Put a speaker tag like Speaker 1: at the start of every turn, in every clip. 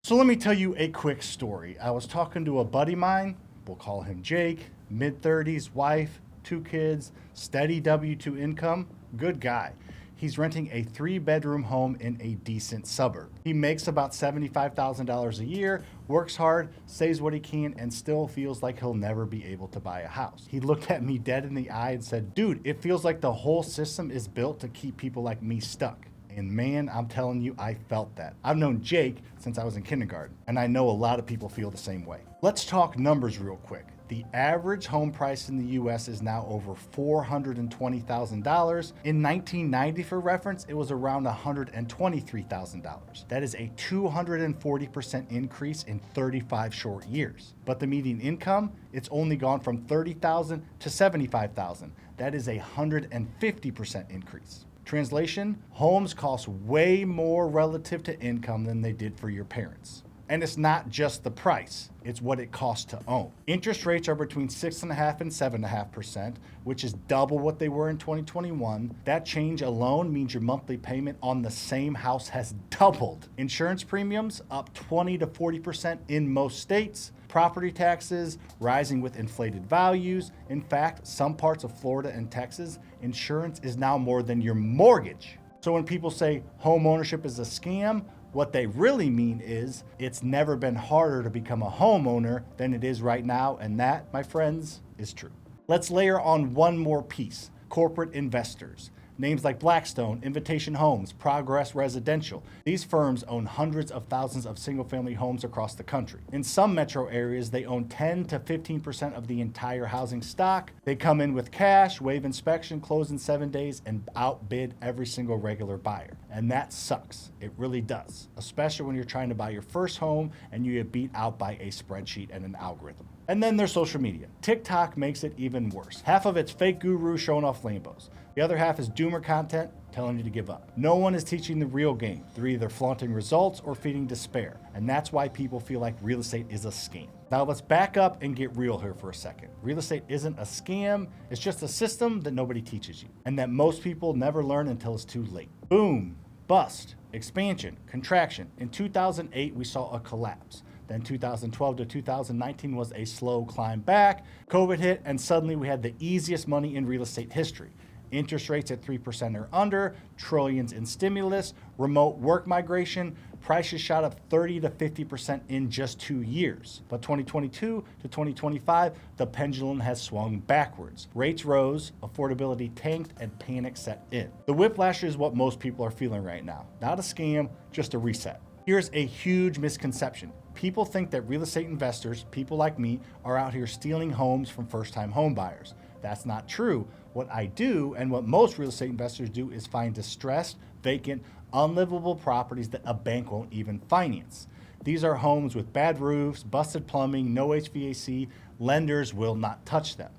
Speaker 1: So let me tell you a quick story. I was talking to a buddy of mine, we'll call him Jake, mid-30s, wife, 2 kids, steady W-2 income, good guy. He's renting a 3-bedroom home in a decent suburb. He makes about $75,000 a year, works hard, saves what he can, and still feels like he'll never be able to buy a house. He looked at me dead in the eye and said, "Dude, it feels like the whole system is built to keep people like me stuck." And man, I'm telling you, I felt that. I've known Jake since I was in kindergarten, and I know a lot of people feel the same way. Let's talk numbers real quick. The average home price in the US is now over $420,000. In 1990, for reference, it was around $123,000. That is a 240% increase in 35 short years. But the median income, it's only gone from $30,000 to $75,000. That is a 150% increase. Translation, homes cost way more relative to income than they did for your parents. And it's not just the price, it's what it costs to own. Interest rates are between 6.5% and 7.5%, which is double what they were in 2021. That change alone means your monthly payment on the same house has doubled. Insurance premiums up 20 to 40% in most states. Property taxes rising with inflated values. In fact, some parts of Florida and Texas, insurance is now more than your mortgage. So when people say home ownership is a scam, what they really mean is it's never been harder to become a homeowner than it is right now, and that, my friends, is true. Let's layer on one more piece: corporate investors. Names like Blackstone, Invitation Homes, Progress Residential. These firms own hundreds of thousands of single-family homes across the country. In some metro areas, they own 10 to 15% of the entire housing stock. They come in with cash, waive inspection, close in 7 days, and outbid every single regular buyer. And that sucks. It really does, especially when you're trying to buy your first home and you get beat out by a spreadsheet and an algorithm. And then there's social media. TikTok makes it even worse. Half of it's fake gurus showing off rainbows. The other half is doomer content telling you to give up. No one is teaching the real game. They're either flaunting results or feeding despair. And that's why people feel like real estate is a scam. Now let's back up and get real here for a second. Real estate isn't a scam. It's just a system that nobody teaches you, and that most people never learn until it's too late. Boom, bust, expansion, contraction. In 2008, we saw a collapse. Then 2012 to 2019 was a slow climb back. COVID hit, and suddenly we had the easiest money in real estate history. Interest rates at 3% or under, trillions in stimulus, remote work migration, prices shot up 30 to 50% in just 2 years. But 2022 to 2025, the pendulum has swung backwards. Rates rose, affordability tanked, and panic set in. The whiplash is what most people are feeling right now. Not a scam, just a reset. Here's a huge misconception. People think that real estate investors, people like me, are out here stealing homes from first-time home buyers. That's not true. What I do, and what most real estate investors do, is find distressed, vacant, unlivable properties that a bank won't even finance. These are homes with bad roofs, busted plumbing, no HVAC. Lenders will not touch them.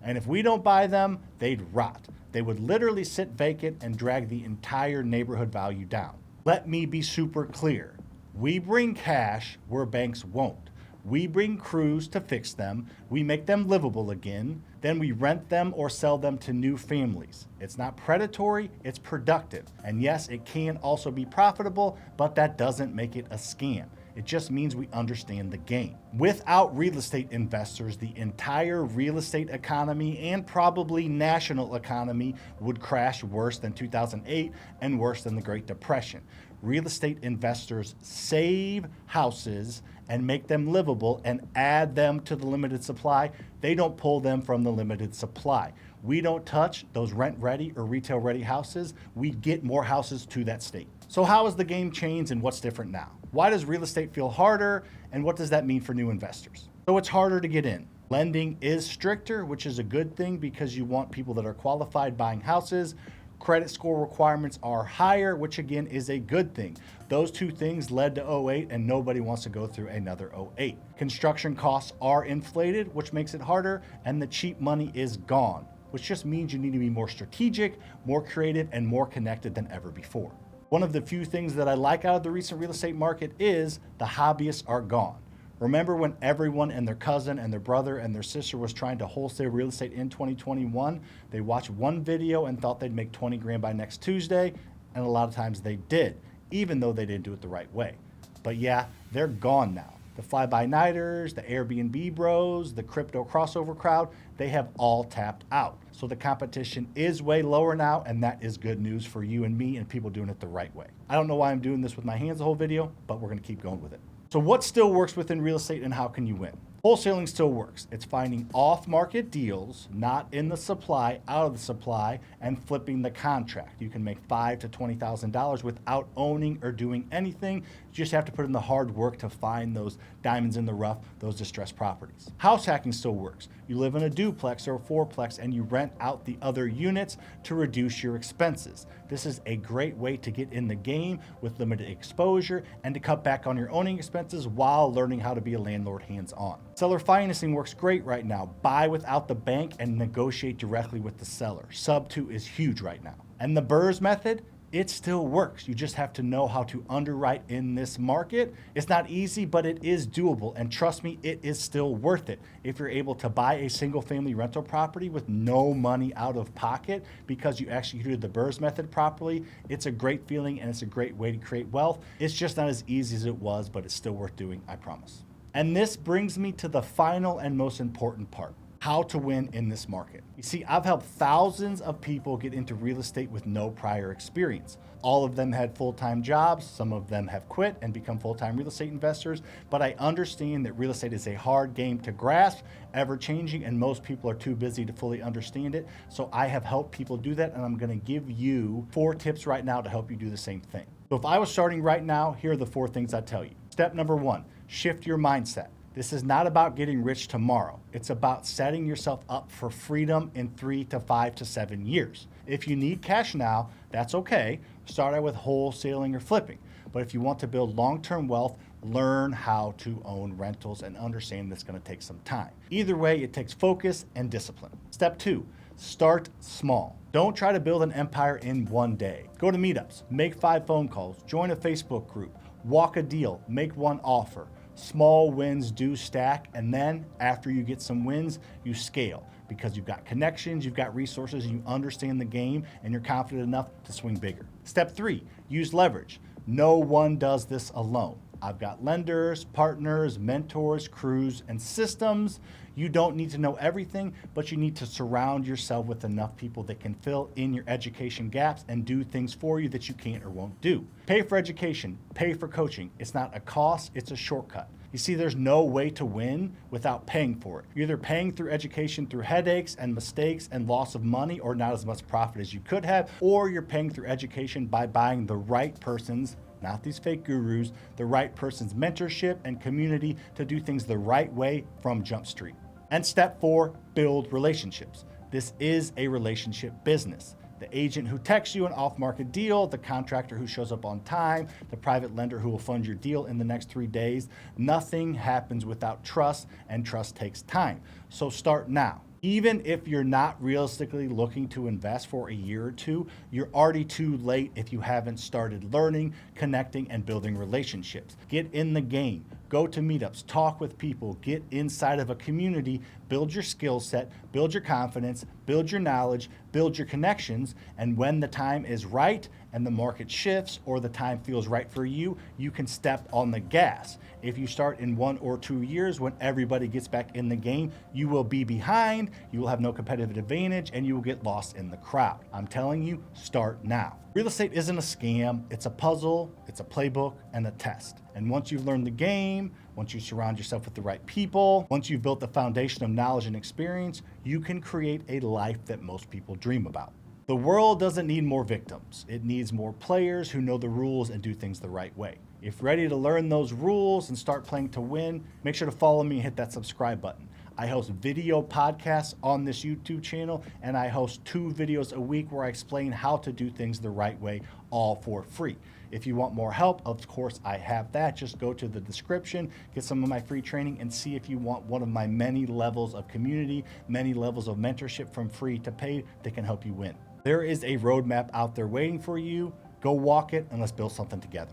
Speaker 1: And if we don't buy them, they'd rot. They would literally sit vacant and drag the entire neighborhood value down. Let me be super clear. We bring cash where banks won't. We bring crews to fix them, we make them livable again, then we rent them or sell them to new families. It's not predatory, it's productive. And yes, it can also be profitable, but that doesn't make it a scam. It just means we understand the game. Without real estate investors, the entire real estate economy and probably national economy would crash worse than 2008 and worse than the Great Depression. Real estate investors save houses and make them livable and add them to the limited supply. They don't pull them from the limited supply. We don't touch those rent-ready or retail-ready houses. We get more houses to that state. So how has the game changed and what's different now? Why does real estate feel harder, and what does that mean for new investors? So it's harder to get in. Lending is stricter, which is a good thing because you want people that are qualified buying houses. Credit score requirements are higher, which again is a good thing. Those two things led to '08, and nobody wants to go through another '08. Construction costs are inflated, which makes it harder, and the cheap money is gone, which just means you need to be more strategic, more creative, and more connected than ever before. One of the few things that I like out of the recent real estate market is the hobbyists are gone. Remember when everyone and their cousin and their brother and their sister was trying to wholesale real estate in 2021? They watched one video and thought they'd make 20 grand by next Tuesday, and a lot of times they did, even though they didn't do it the right way. But yeah, they're gone now. The fly-by-nighters, the Airbnb bros, the crypto crossover crowd, they have all tapped out. So the competition is way lower now, and that is good news for you and me and people doing it the right way. I don't know why I'm doing this with my hands the whole video, but we're gonna keep going with it. So what still works within real estate and how can you win? Wholesaling still works. It's finding off-market deals, not in the supply, out of the supply, and flipping the contract. You can make $5,000 to $20,000 without owning or doing anything. You just have to put in the hard work to find those diamonds in the rough, those distressed properties. House hacking still works. You live in a duplex or a fourplex and you rent out the other units to reduce your expenses. This is a great way to get in the game with limited exposure and to cut back on your owning expenses while learning how to be a landlord hands-on. Seller financing works great right now. Buy without the bank and negotiate directly with the seller. Sub 2 is huge right now. And the BRRRS method, it still works. You just have to know how to underwrite in this market. It's not easy, but it is doable. And trust me, it is still worth it. If you're able to buy a single family rental property with no money out of pocket because you executed the BRRRS method properly, it's a great feeling and it's a great way to create wealth. It's just not as easy as it was, but it's still worth doing, I promise. And this brings me to the final and most important part. How to win in this market. You see, I've helped thousands of people get into real estate with no prior experience. All of them had full-time jobs. Some of them have quit and become full-time real estate investors. But I understand that real estate is a hard game to grasp, ever-changing, and most people are too busy to fully understand it. So I have helped people do that, and I'm gonna give you 4 tips right now to help you do the same thing. So if I was starting right now, here are the 4 things I'd tell you. Step number 1, shift your mindset. This is not about getting rich tomorrow. It's about setting yourself up for freedom in 3 to 5 to 7 years. If you need cash now, that's okay. Start out with wholesaling or flipping. But if you want to build long-term wealth, learn how to own rentals and understand that's going to take some time. Either way, it takes focus and discipline. Step 2, start small. Don't try to build an empire in one day. Go to meetups, make 5 phone calls, join a Facebook group, walk a deal, make 1 offer. Small wins do stack, and then after you get some wins, you scale because you've got connections, you've got resources, you understand the game, and you're confident enough to swing bigger. Step 3, use leverage. No one does this alone. I've got lenders, partners, mentors, crews, and systems. You don't need to know everything, but you need to surround yourself with enough people that can fill in your education gaps and do things for you that you can't or won't do. Pay for education, pay for coaching. It's not a cost, it's a shortcut. You see, there's no way to win without paying for it. You're either paying through education through headaches and mistakes and loss of money or not as much profit as you could have, or you're paying through education by buying the right person's, not these fake gurus, the right person's mentorship and community to do things the right way from Jump Street. And step 4, build relationships. This is a relationship business. The agent who texts you an off-market deal, the contractor who shows up on time, the private lender who will fund your deal in the next 3 days. Nothing happens without trust, and trust takes time. So start now. Even if you're not realistically looking to invest for a year or 2, you're already too late if you haven't started learning, connecting, and building relationships. Get in the game. Go to meetups, talk with people, get inside of a community, build your skill set, build your confidence, build your knowledge, build your connections, and when the time is right and the market shifts or the time feels right for you, you can step on the gas. If you start in 1 or 2 years when everybody gets back in the game, you will be behind, you will have no competitive advantage, and you will get lost in the crowd. I'm telling you, start now. Real estate isn't a scam, it's a puzzle, it's a playbook, and a test. And once you've learned the game, once you surround yourself with the right people, once you've built the foundation of knowledge and experience, you can create a life that most people dream about. The world doesn't need more victims. It needs more players who know the rules and do things the right way. If you're ready to learn those rules and start playing to win, make sure to follow me and hit that subscribe button. I host video podcasts on this YouTube channel, and I host 2 videos a week where I explain how to do things the right way, all for free. If you want more help, of course I have that. Just go to the description, get some of my free training, and see if you want one of my many levels of community, many levels of mentorship from free to paid that can help you win. There is a roadmap out there waiting for you. Go walk it, and let's build something together.